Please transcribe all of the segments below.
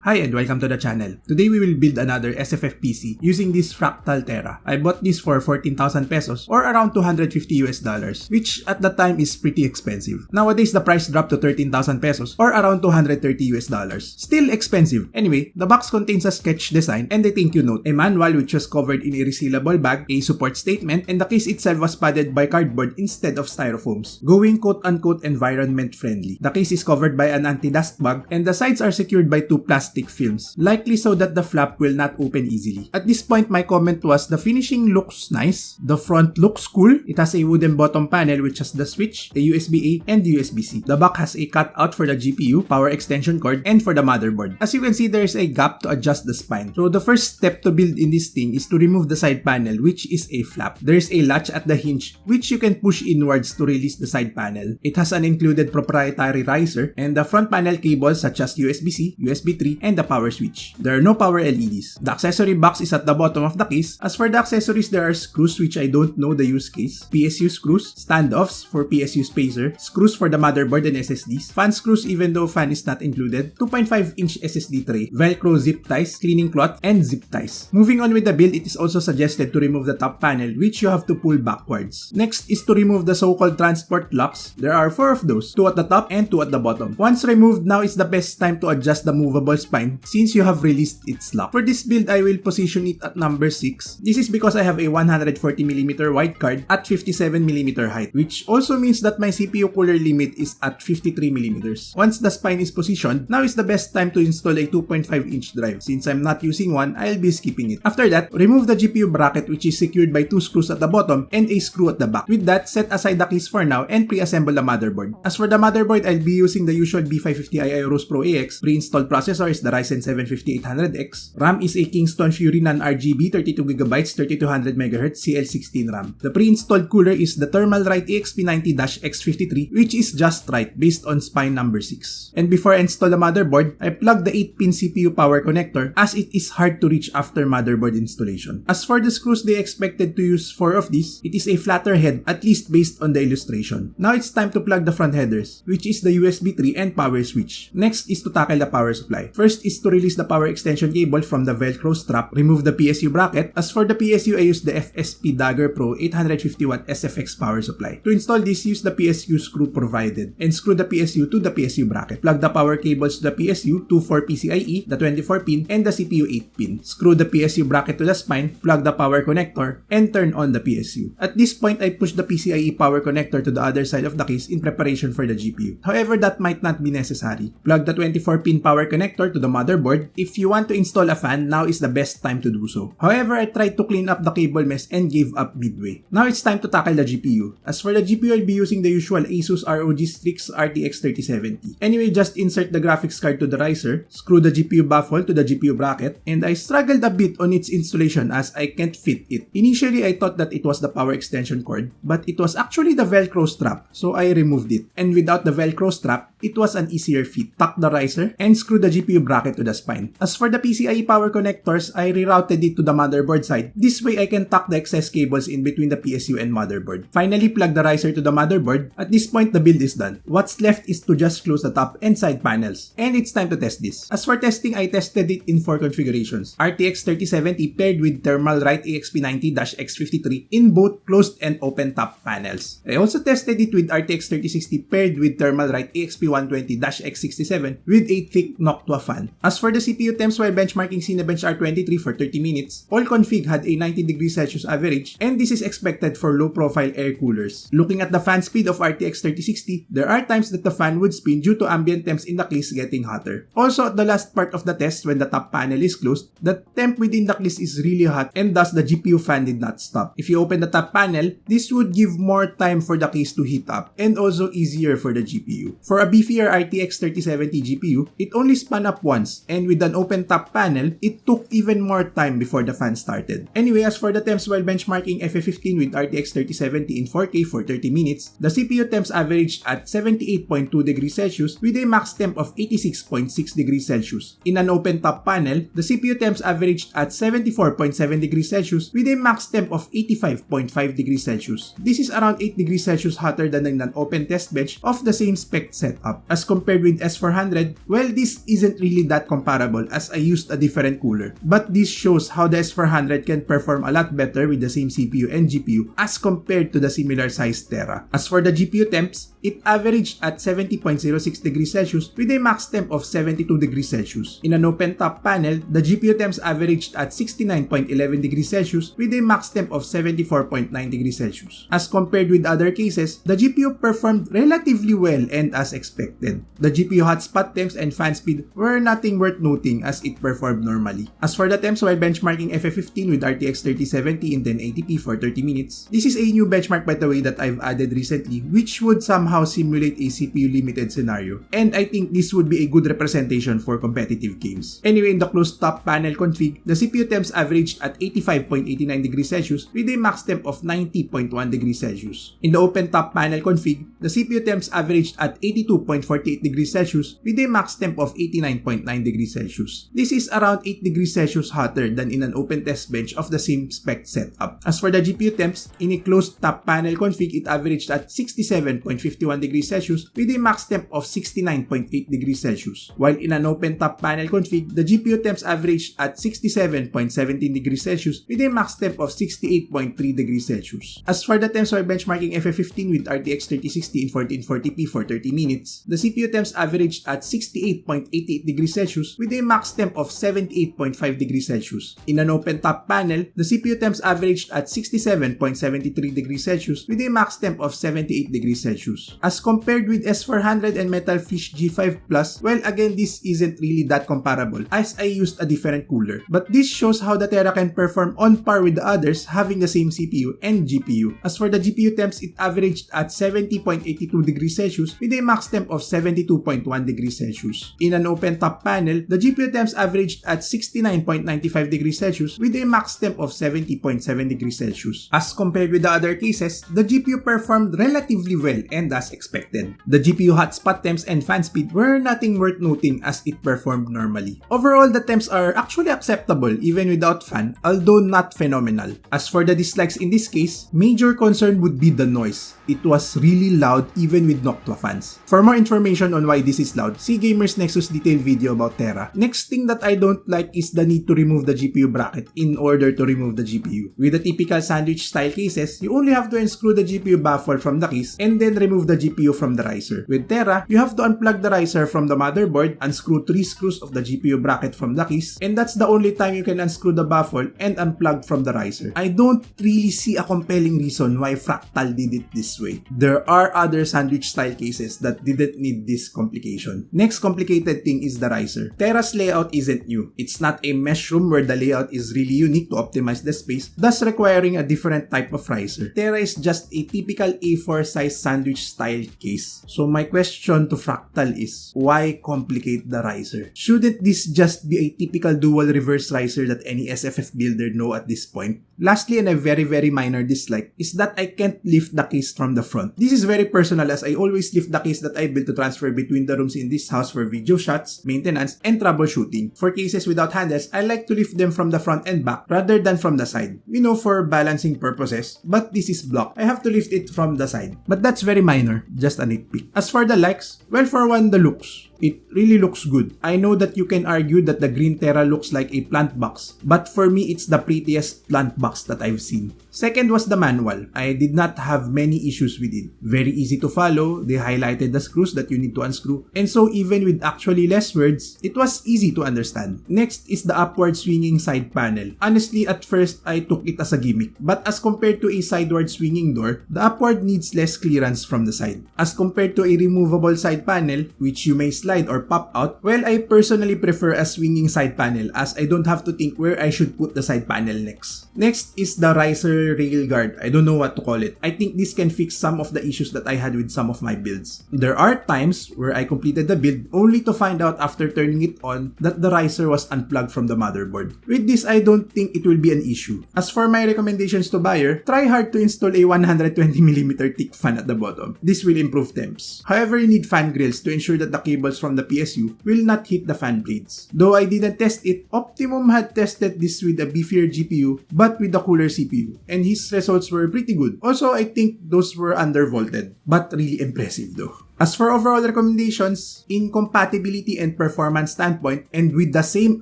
Hi and welcome to the channel. Today we will build another SFF PC using this Fractal Terra. I bought this for 14,000 pesos or around $250 US, which at the time is pretty expensive. Nowadays the price dropped to 13,000 pesos or around $230 US. Still expensive. Anyway, the box contains a sketch design and a thank you note, a manual which was covered in a resealable bag, a support statement, and the case itself was padded by cardboard instead of styrofoams, going quote-unquote environment friendly. The case is covered by an anti-dust bag and the sides are secured by two plastic films, likely so that the flap will not open easily. At this point, my comment was the finishing looks nice, the front looks cool, it has a wooden bottom panel which has the switch, the USB-A, and USB-C. The back has a cutout for the GPU, power extension cord, and for the motherboard. As you can see, there is a gap to adjust the spine. So the first step to build in this thing is to remove the side panel, which is a flap. There is a latch at the hinge, which you can push inwards to release the side panel. It has an included proprietary riser, and the front panel cables such as USB-C, USB 3, and the power switch. There are no power LEDs. The accessory box is at the bottom of the case. As for the accessories, there are screws which I don't know the use case, PSU screws, standoffs for PSU spacer, screws for the motherboard and SSDs, fan screws even though fan is not included, 2.5-inch SSD tray, Velcro zip ties, cleaning cloth, and zip ties. Moving on with the build, it is also suggested to remove the top panel which you have to pull backwards. Next is to remove the so-called transport locks. There are 4 of those, 2 at the top and 2 at the bottom. Once removed, now is the best time to adjust the movable spine since you have released its lock. For this build, I will position it at number 6. This is because I have a 140mm wide card at 57mm height, which also means that my CPU cooler limit is at 53mm. Once the spine is positioned, now is the best time to install a 2.5-inch drive. Since I'm not using one, I'll be skipping it. After that, remove the GPU bracket which is secured by 2 screws at the bottom and a screw at the back. With that, set aside the case for now and pre-assemble the motherboard. As for the motherboard, I'll be using the usual B550i Aorus Pro AX. Pre-installed processor is the Ryzen 7 5800X. RAM is a Kingston Fury non-RGB 32GB 3200MHz CL16 RAM. The pre-installed cooler is the Thermalright EXP90-X53, which is just right based on spine number 6. And before I install the motherboard, I plug the 8-pin CPU power connector as it is hard to reach after motherboard installation. As for the screws, they expected to use 4 of these. It is a flatter head, at least based on the illustration. Now it's time to plug the front headers, which is the USB 3 and power switch. Next is to tackle the power supply. First is to release the power extension cable from the Velcro strap, remove the PSU bracket. As for the PSU, I use the FSP Dagger Pro 850W SFX power supply. To install this, use the PSU screw provided and screw the PSU to the PSU bracket. Plug the power cables to the PSU, 2 for PCIe, the 24-pin, and the CPU 8-pin. Screw the PSU bracket to the spine, plug the power connector, and turn on the PSU. At this point, I push the PCIe power connector to the other side of the case in preparation for the GPU. However, that might not be necessary. Plug the 24-pin power connector to the motherboard. If you want to install a fan, now is the best time to do so. However, I tried to clean up the cable mess and gave up midway. Now it's time to tackle the GPU. As for the GPU, I'll be using the usual ASUS ROG Strix RTX 3070. Anyway, just insert the graphics card to the riser, screw the GPU baffle to the GPU bracket, and I struggled a bit on its installation as I can't fit it. Initially, I thought that it was the power extension cord, but it was actually the Velcro strap, so I removed it. And without the Velcro strap, it was an easier fit. Tuck the riser and screw the GPU bracket to the spine. As for the PCIe power connectors, I rerouted it to the motherboard side. This way, I can tuck the excess cables in between the PSU and motherboard. Finally, plug the riser to the motherboard. At this point, the build is done. What's left is to just close the top and side panels. And it's time to test this. As for testing, I tested it in 4 configurations. RTX 3070 paired with Thermalright EXP90-X53 in both closed and open top panels. I also tested it with RTX 3060 paired with Thermalright EXP120-X67 with a thick Noctua fan. As for the CPU temps while benchmarking Cinebench R23 for 30 minutes, all config had a 90°C average, and this is expected for low-profile air coolers. Looking at the fan speed of RTX 3060, there are times that the fan would spin due to ambient temps in the case getting hotter. Also, at the last part of the test when the top panel is closed, the temp within the case is really hot and thus the GPU fan did not stop. If you open the top panel, this would give more time for the case to heat up and also easier for the GPU. For a beefier RTX 3070 GPU, it only spun up once, and with an open top panel, it took even more time before the fan started. Anyway, as for the temps while benchmarking FF15 with RTX 3070 in 4K for 30 minutes, the CPU temps averaged at 78.2°C with a max temp of 86.6°C. In an open top panel, the CPU temps averaged at 74.7°C with a max temp of 85.5°C. This is around 8°C hotter than in an open test bench of the same spec setup. setup. As compared with S400, well, this isn't really that comparable as I used a different cooler. But this shows how the S400 can perform a lot better with the same CPU and GPU as compared to the similar sized Terra. As for the GPU temps, it averaged at 70.06 degrees Celsius with a max temp of 72 degrees Celsius. In an open top panel, the GPU temps averaged at 69.11 degrees Celsius with a max temp of 74.9 degrees Celsius. As compared with other cases, the GPU performed relatively well and as expected. The GPU hotspot temps and fan speed were nothing worth noting as it performed normally. As for the temps while benchmarking FF15 with RTX 3070 in 1080p for 30 minutes, this is a new benchmark by the way that I've added recently which would somehow simulate a CPU limited scenario, and I think this would be a good representation for competitive games. Anyway, in the closed top panel config, the CPU temps averaged at 85.89 degrees Celsius with a max temp of 90.1 degrees Celsius. In the open top panel config, the CPU temps averaged at 82.48 degrees Celsius with a max temp of 89.9 degrees Celsius. This is around 8 degrees Celsius hotter than in an open test bench of the same spec setup. As for the GPU temps, in a closed top panel config, it averaged at 67.51 degrees Celsius with a max temp of 69.8 degrees Celsius. While in an open top panel config, the GPU temps averaged at 67.17 degrees Celsius with a max temp of 68.3 degrees Celsius. As for the temps while benchmarking FF15 with RTX 3060 in 1440p for 30 minutes, the CPU temps averaged at 68.88 degrees Celsius with a max temp of 78.5 degrees Celsius. In an open top panel, the CPU temps averaged at 67.73 degrees Celsius with a max temp of 78 degrees Celsius. As compared with S400 and Metalfish G5 Plus, well again this isn't really that comparable as I used a different cooler. But this shows how the Terra can perform on par with the others having the same CPU and GPU. As for the GPU temps, it averaged at 70.82 degrees Celsius with a max temp of 72.1 degrees Celsius. In an open top panel, the GPU temps averaged at 69.95 degrees Celsius with a max temp of 70.7 degrees Celsius. As compared with the other cases, the GPU performed relatively well and as expected. The GPU hotspot temps and fan speed were nothing worth noting as it performed normally. Overall, the temps are actually acceptable even without fan, although not phenomenal. As for the dislikes in this case, major concern would be the noise. It was really loud even with Noctua fans. For more information on why this is loud, see Gamers Nexus detailed video about Terra. Next thing that I don't like is the need to remove the GPU bracket in order to remove the GPU. With the typical sandwich style cases, you only have to unscrew the GPU baffle from the case and then remove the GPU from the riser. With Terra, you have to unplug the riser from the motherboard, unscrew 3 screws of the GPU bracket from the case, and that's the only time you can unscrew the baffle and unplug from the riser. I don't really see a compelling reason why Fractal did it this way. There are other sandwich style cases that didn't need this complication. Next complicated thing is the riser. Terra's layout isn't new. It's not a mesh room where the layout is really unique to optimize the space, thus requiring a different type of riser. Terra is just a typical A4 size sandwich style case. So my question to Fractal is, why complicate the riser? Shouldn't this just be a typical dual reverse riser that any SFF builder know at this point? Lastly, and a very minor dislike, is that I can't lift the case from the front. This is very personal as I always lift the case that I built to transfer between the rooms in this house for video shots, maintenance, and troubleshooting. For cases without handles, I like to lift them from the front and back rather than from the side. You know, for balancing purposes, but this is blocked. I have to lift it from the side. But that's very minor, just a nitpick. As for the likes, well, for one, the looks. It really looks good. I know that you can argue that the green Terra looks like a plant box, but for me, it's the prettiest plant box that I've seen. Second was the manual. I did not have many issues with it. Very easy to follow, they highlighted the screws that you need to unscrew, and so even with actually less words, it was easy to understand. Next is the upward swinging side panel. Honestly, at first, I took it as a gimmick, but as compared to a sideward swinging door, the upward needs less clearance from the side. As compared to a removable side panel, which you may slide or pop out, well, I personally prefer a swinging side panel as I don't have to think where I should put the side panel next. Next is the riser rail guard. I don't know what to call it. I think this can fix some of the issues that I had with some of my builds. There are times where I completed the build only to find out after turning it on that the riser was unplugged from the motherboard. With this, I don't think it will be an issue. As for my recommendations to buyer, try hard to install a 120mm thick fan at the bottom. This will improve temps. However, you need fan grills to ensure that the cables from the PSU will not hit the fan blades. Though I didn't test it, Optimum had tested this with a beefier GPU but with a cooler CPU, and his results were pretty good. Also, I think those were undervolted, but really impressive though. As for overall recommendations, in compatibility and performance standpoint, and with the same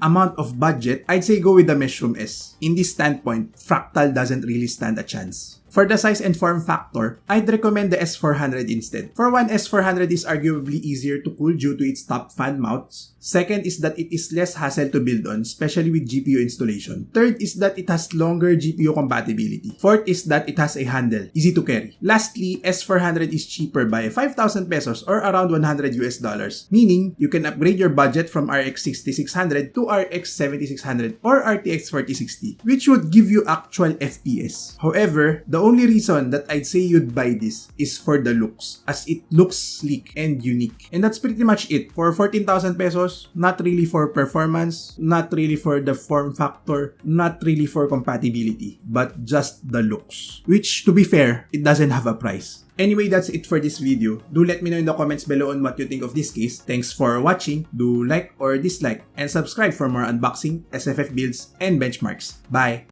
amount of budget, I'd say go with the Mushroom S. In this standpoint, Fractal doesn't really stand a chance. For the size and form factor, I'd recommend the S400 instead. For one, S400 is arguably easier to cool due to its top fan mounts. Second is that it is less hassle to build on, especially with GPU installation. Third is that it has longer GPU compatibility. Fourth is that it has a handle, easy to carry. Lastly, S400 is cheaper by 5,000 pesos or around $100, meaning you can upgrade your budget from RX 6600 to RX 7600 or RTX 4060, which would give you actual FPS. However, the only reason that I'd say you'd buy this is for the looks, as it looks sleek and unique. And that's pretty much it. For 14,000 pesos, not really for performance, not really for the form factor, not really for compatibility, but just the looks. Which, to be fair, it doesn't have a price. Anyway, that's it for this video. Do let me know in the comments below on what you think of this case. Thanks for watching. Do like or dislike and subscribe for more unboxing, SFF builds, and benchmarks. Bye!